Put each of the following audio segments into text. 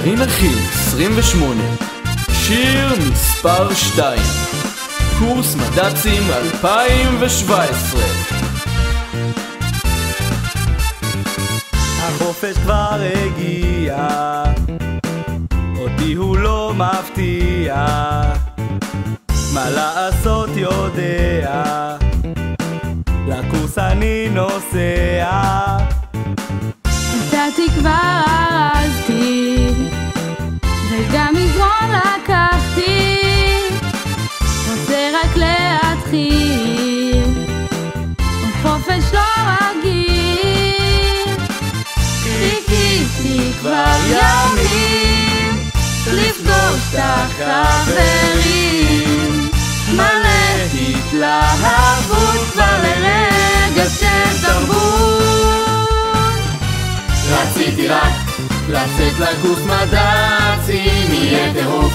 מרינה חיל 28, שיר מספר 2, קורס מד"צים 2017. החופש כבר הגיע, אותי הוא לא מפתיע, מה לעשות יודע, לקורס אני נוסע. את התקווה ארזתי וגם מזרון לקחתי, רוצה רק להתחיל עוד חופש לא רגיל. חיכיתי כבר ימים לפגוש את החברים, מלא התלהבות כבר לרגע של תרבות. רציתי רק לצאת לקורס מד"צים, יהיה טירוף,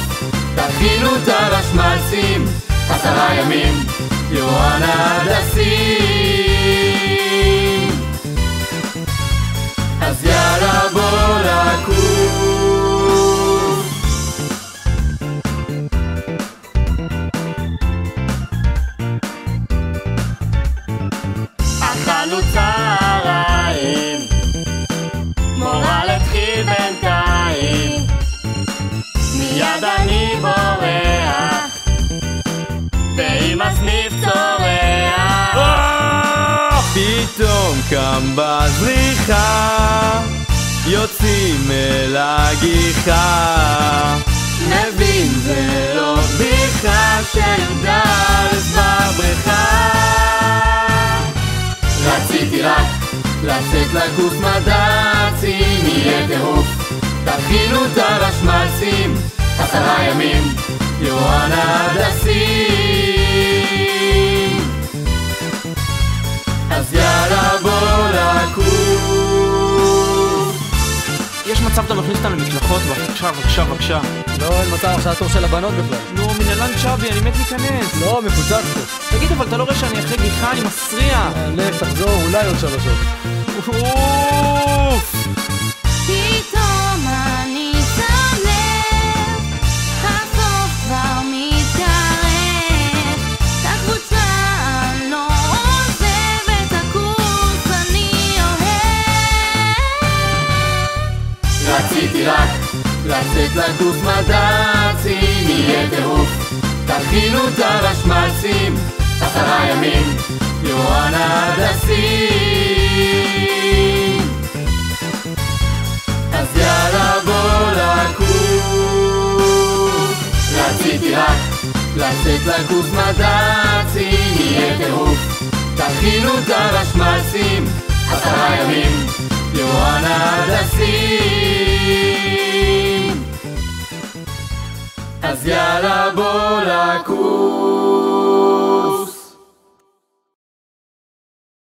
תכינו את הרשמ"צים, 10 ימים, יוהנה עד הסים. אז יאללה בוא לקורס. אכלנו צהריים, מורה להתחיל בינתיים, מיד אני בורח ועם הסניף צורח. פתאום קם בזריחה, יוצאים אל הגיחה, מבין זה לא בדיחה שי"א בבריכה. רציתי רק לצאת לקורס מד"צים, יהיה טירוף, תכינו את הרשמ"צים, 10 ימים, יוהנה עד הסים. אז יאללה בוא לקורס. יש מצב אתה מכניס אותם למקלחות? בבקשה. לא, אין מצב, עכשיו התור של הבנות בכלל. נו, מנהלן צ'אבי, אני מת להיכנס. לא, מפוצץ פה. תגיד, אבל אתה לא רואה שאני אחרי גיחה, אני מסריע. לך, תחזור, אולי עוד 3 שעות. אוף! פתאום אני שם לב, הסוף כבר מתקרב, את הקבוצה אני לא עוזב, את הקורס אני אוהב. רציתי רק לצאת לקורס מד"צים, יהיה טירוף, תכינו את הרשמ"צים, 10 ימים, יוהנה עד הסים. אז יאללה בוא לקורס. רציתי רק לצאת לקורס מד"צים, יהיה טירוף, תכינו את הרשמ"צים, 10 ימים, יוהנה עד הסים. אז יאללה בוא לקורס.